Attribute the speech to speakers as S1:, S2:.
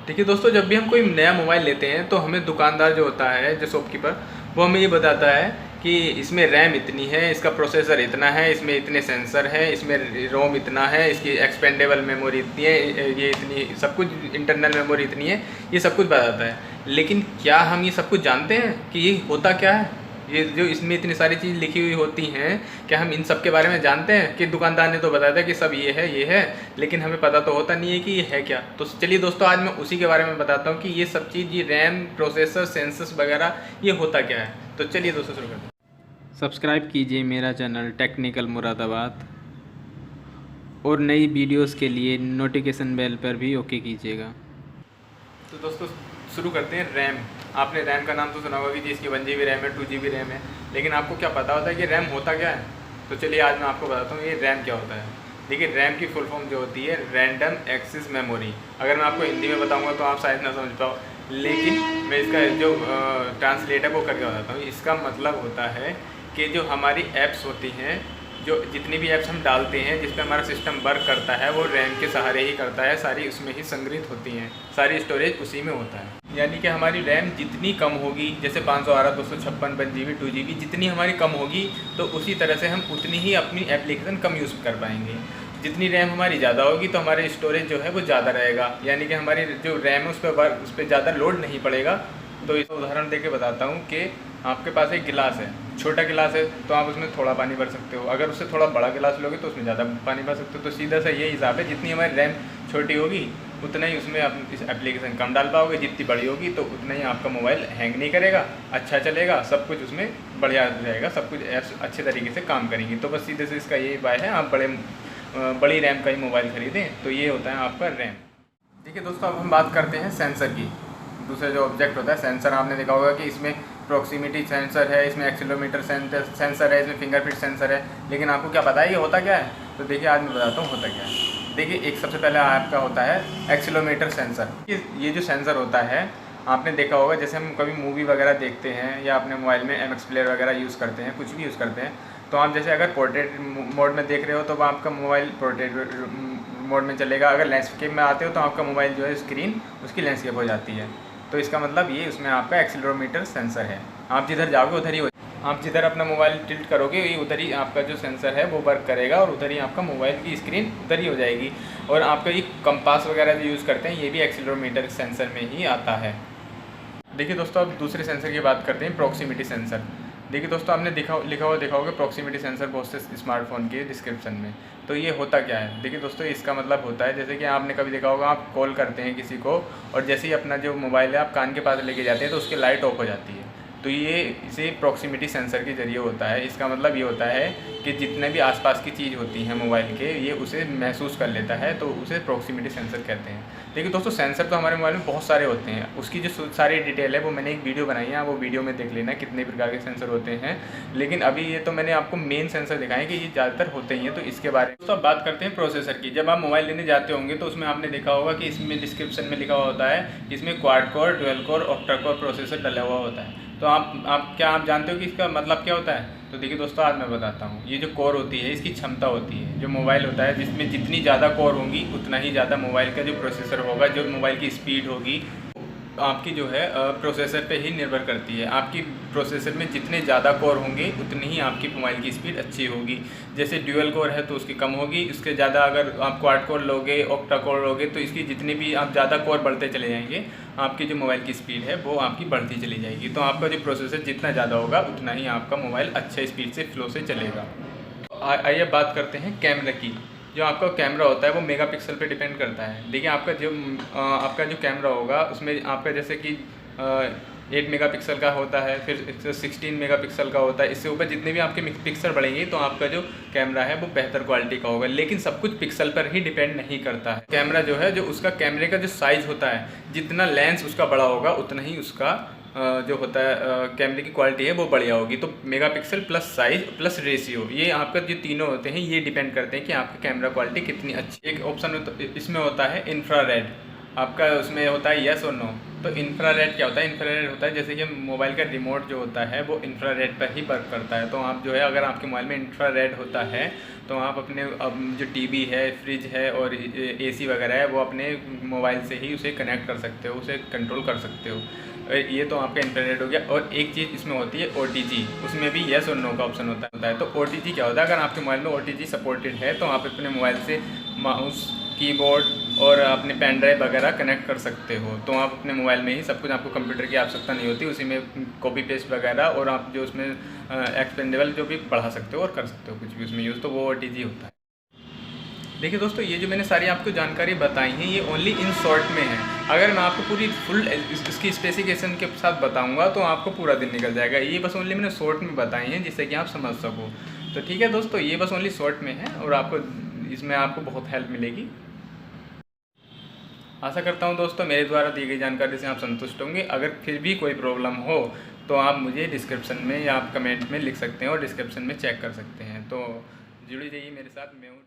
S1: देखिए दोस्तों, जब भी हम कोई नया मोबाइल लेते हैं तो हमें दुकानदार जो होता है, जो शॉपकीपर, वो हमें ये बताता है कि इसमें रैम इतनी है, इसका प्रोसेसर इतना है, इसमें इतने सेंसर हैं, इसमें रोम इतना है, इसकी एक्सपेंडेबल मेमोरी इतनी है, ये इतनी सब कुछ, इंटरनल मेमोरी इतनी है, ये सब कुछ बताता है। लेकिन क्या हम ये सब कुछ जानते हैं कि ये होता क्या है? ये जो इसमें इतनी सारी चीज़ लिखी हुई होती हैं, क्या हम इन सब के बारे में जानते हैं? कि दुकानदार ने तो बताया था कि सब ये है, लेकिन हमें पता तो होता नहीं है कि ये है क्या। तो चलिए दोस्तों, आज मैं उसी के बारे में बताता हूँ कि ये सब चीज़, ये रैम, प्रोसेसर, सेंसर्स वगैरह, ये होता क्या है। तो चलिए दोस्तों, शुरू करते हैं। सब्सक्राइब कीजिए मेरा चैनल टेक्निकल मुरादाबाद, और नई वीडियोस के लिए नोटिफिकेशन बेल पर भी ओके कीजिएगा। तो दोस्तों, शुरू करते हैं। रैम, आपने रैम का नाम तो सुना होगा कि जी इसकी 1 GB रैम है, 2 GB रैम है, लेकिन आपको क्या पता होता है कि रैम होता क्या है? तो चलिए आज मैं आपको बताता हूँ ये रैम क्या होता है। देखिए, रैम की फुल फॉर्म जो होती है रैंडम एक्सेस मेमोरी। अगर मैं आपको हिंदी में बताऊँगा तो आप शायद ना समझ पाओ, लेकिन मैं इसका जो ट्रांसलेट है वो करके बताता हूँ। इसका मतलब होता है कि जो हमारी ऐप्स होती हैं, जो जितनी भी ऐप्स हम डालते हैं जिस पे हमारा सिस्टम वर्क करता है, वो रैम के सहारे ही करता है, सारी उसमें ही संग्रहित होती हैं, सारी स्टोरेज उसी में होता है। यानी कि हमारी रैम जितनी कम होगी, जैसे 512, 256, 1 GB, 2 GB, जितनी हमारी कम होगी तो उसी तरह से हम उतनी ही अपनी एप्लीकेशन कम यूज़ कर पाएंगे। जितनी रैम हमारी ज़्यादा होगी तो हमारे स्टोरेज जो है वो ज़्यादा रहेगा, यानी कि हमारी जो रैम है उस पर ज़्यादा लोड नहीं पड़ेगा। तो इस उदाहरण देके बताता हूँ कि आपके पास एक गिलास है, छोटा गिलास है तो आप उसमें थोड़ा पानी भर सकते हो। अगर उससे थोड़ा बड़ा गिलास लोगे तो उसमें ज़्यादा पानी भर सकते हो। तो सीधा सा ये हिसाब है, जितनी हमारी रैम छोटी होगी उतना ही उसमें आप इस एप्लीकेशन कम डाल पाओगे, जितनी बड़ी होगी तो उतना ही आपका मोबाइल हैंग नहीं करेगा, अच्छा चलेगा, सब कुछ उसमें बढ़िया रहेगा, सब कुछ ऐप्स अच्छे तरीके से काम करेंगी। तो बस सीधे से इसका यही उपाय है, आप बड़ी रैम का ही मोबाइल ख़रीदें। तो ये होता है आपका रैम। देखिए दोस्तों, अब हम बात करते हैं सेंसर की। दूसरा जो ऑब्जेक्ट होता है सेंसर, आपने देखा होगा कि इसमें प्रॉक्सिमिटी सेंसर है, इसमें एक्सीलरोमीटर सेंसर है, इसमें फिंगरप्रिंट सेंसर है, लेकिन आपको क्या पता है ये होता क्या है? तो देखिए आज मैं बताता हूँ होता क्या है। देखिए, एक सबसे पहले आपका होता है एक्सीलरोमीटर सेंसर। ये जो सेंसर होता है, आपने देखा होगा जैसे हम कभी मूवी वगैरह देखते हैं या अपने मोबाइल में MX प्लेयर वगैरह यूज़ करते हैं, कुछ भी यूज़ करते हैं, तो आप जैसे अगर पोर्ट्रेट मोड में देख रहे हो तो आपका मोबाइल पोर्ट्रेट मोड में चलेगा। अगर लैंडस्केप में आते हो तो आपका मोबाइल जो है स्क्रीन उसकी लैंडस्केप हो जाती है। तो इसका मतलब ये उसमें आपका एक्सीलरोमीटर सेंसर है। आप जिधर जाओगे उधर ही आप जिधर अपना मोबाइल टिल्ट करोगे ये उधर ही आपका जो सेंसर है वो वर्क करेगा, और उधर ही आपका मोबाइल की स्क्रीन उधर ही हो जाएगी। और आपका ये कंपास वगैरह जो यूज़ करते हैं ये भी एक्सीलरोमीटर सेंसर में ही आता है। देखिए दोस्तों, अब दूसरे सेंसर की बात करते हैं, प्रॉक्सिमिटी सेंसर। देखिए दोस्तों, आपने लिखा होगा प्रॉक्सिमिटी सेंसर बहुत से स्मार्टफोन के डिस्क्रिप्शन में। तो ये होता क्या है? देखिए दोस्तों, इसका मतलब होता है जैसे कि आपने कभी देखा होगा, आप कॉल करते हैं किसी को और जैसे ही अपना जो मोबाइल है आप कान के पास लेके जाते हैं तो उसकी लाइट ऑफ हो जाती है। तो ये इसे प्रॉक्सिमिटी सेंसर के ज़रिए होता है। इसका मतलब ये होता है कि जितने भी आसपास की चीज़ होती हैं मोबाइल के, ये उसे महसूस कर लेता है, तो उसे प्रॉक्सिमिटी सेंसर कहते हैं। देखिए दोस्तों, सेंसर तो हमारे मोबाइल में बहुत सारे होते हैं, उसकी जो सारी डिटेल है वो मैंने एक वीडियो बनाई है, वो वीडियो में देख लेना कितने प्रकार के सेंसर होते हैं। लेकिन अभी ये तो मैंने आपको मेन सेंसर दिखाए कि ये ज़्यादातर होते ही हैं। तो इसके बारे में दोस्तों अब बात करते हैं प्रोसेसर की। जब आप मोबाइल लेने जाते होंगे तो उसमें आपने देखा होगा कि इसमें डिस्क्रिप्शन में लिखा होता है इसमें quad core, dual core, octa core processor डला हुआ होता है। तो आप जानते हो कि इसका मतलब क्या होता है? तो देखिए दोस्तों, आज मैं बताता हूँ। ये जो कोर होती है इसकी क्षमता होती है। जो मोबाइल होता है जिसमें जितनी ज़्यादा कोर होंगी उतना ही ज़्यादा मोबाइल का जो प्रोसेसर होगा, जो मोबाइल की स्पीड होगी, आपकी जो है प्रोसेसर पे ही निर्भर करती है। आपकी प्रोसेसर में जितने ज़्यादा कोर होंगे उतनी ही आपकी मोबाइल की स्पीड अच्छी होगी। जैसे ड्यूअल कोर है तो उसकी कम होगी, इसके ज़्यादा अगर आप क्वाड कोर लोगे, ऑक्टा कोर लोगे, तो इसकी जितनी भी आप ज़्यादा कोर बढ़ते चले जाएंगे, आपकी जो मोबाइल की स्पीड है वो आपकी बढ़ती चली जाएगी। तो आपका जो प्रोसेसर जितना ज़्यादा होगा उतना ही आपका मोबाइल अच्छे स्पीड से फ्लो से चलेगा। आइए बात करते हैं कैमरे की। जो आपका कैमरा होता है वो मेगापिक्सल पे डिपेंड करता है। देखिए, आपका जो कैमरा होगा उसमें आपका जैसे कि 8 मेगापिक्सल का होता है, फिर 16 मेगापिक्सल का होता है। इससे ऊपर जितने भी आपके पिक्सल बढ़ेंगे तो आपका जो कैमरा है वो बेहतर क्वालिटी का होगा। लेकिन सब कुछ पिक्सल पर ही डिपेंड नहीं करता है। कैमरा जो है, जो उसका कैमरे का जो साइज़ होता है, जितना लेंस उसका बड़ा होगा उतना ही उसका जो होता है कैमरे की क्वालिटी है वो बढ़िया होगी। तो megapixel plus size plus ratio, ये आपका जो तीनों होते हैं ये डिपेंड करते हैं कि आपकी कैमरा क्वालिटी कितनी अच्छी। एक ऑप्शन इसमें होता है इंफ्रारेड। आपका उसमें होता है यस और नो। तो इंफ्रारेड क्या होता है? इंफ्रारेड होता है जैसे कि मोबाइल का रिमोट जो होता है वो इंफ्रारेड पर ही वर्क करता है। तो आप जो है अगर आपके मोबाइल में इंफ्रारेड होता है तो आप अपने जो टीवी है, फ्रिज है और एसी वगैरह है वो अपने मोबाइल से ही उसे कनेक्ट कर सकते हो, उसे कंट्रोल कर सकते हो। ये तो आपका इंफ्रारेड हो गया। और एक चीज़ इसमें होती है OTG, उसमें भी यस और नो का ऑप्शन होता है। तो OTG क्या होता है? अगर आपके मोबाइल में OTG सपोर्टेड है तो आप अपने मोबाइल से माउस, कीबोर्ड और अपने पेन ड्राइव वगैरह कनेक्ट कर सकते हो। तो आप अपने मोबाइल में ही सब कुछ, आपको कंप्यूटर की आवश्यकता नहीं होती, उसी में कॉपी पेस्ट वगैरह और आप जो उसमें एक्सपेंडेबल जो भी बढ़ा सकते हो और कर सकते हो कुछ भी उसमें यूज़, तो वो OTG होता है। देखिए दोस्तों, ये जो मैंने सारी आपको जानकारी बताई है ये ओनली इन शॉर्ट में है। अगर मैं आपको पूरी फुल इसकी स्पेसिफिकेशन के साथ बताऊंगा तो आपको पूरा दिन निकल जाएगा। ये बस ओनली मैंने शॉर्ट में बताई हैं जिससे कि आप समझ सको। तो ठीक है दोस्तों, ये बस ओनली शॉर्ट में है और आपको इसमें आपको बहुत हेल्प मिलेगी। आशा करता हूँ दोस्तों मेरे द्वारा दी गई जानकारी से आप संतुष्ट होंगे। अगर फिर भी कोई प्रॉब्लम हो तो आप मुझे डिस्क्रिप्शन में या आप कमेंट में लिख सकते हैं और डिस्क्रिप्शन में चेक कर सकते हैं। तो जुड़ी रहिए मेरे साथ, मैं हूँ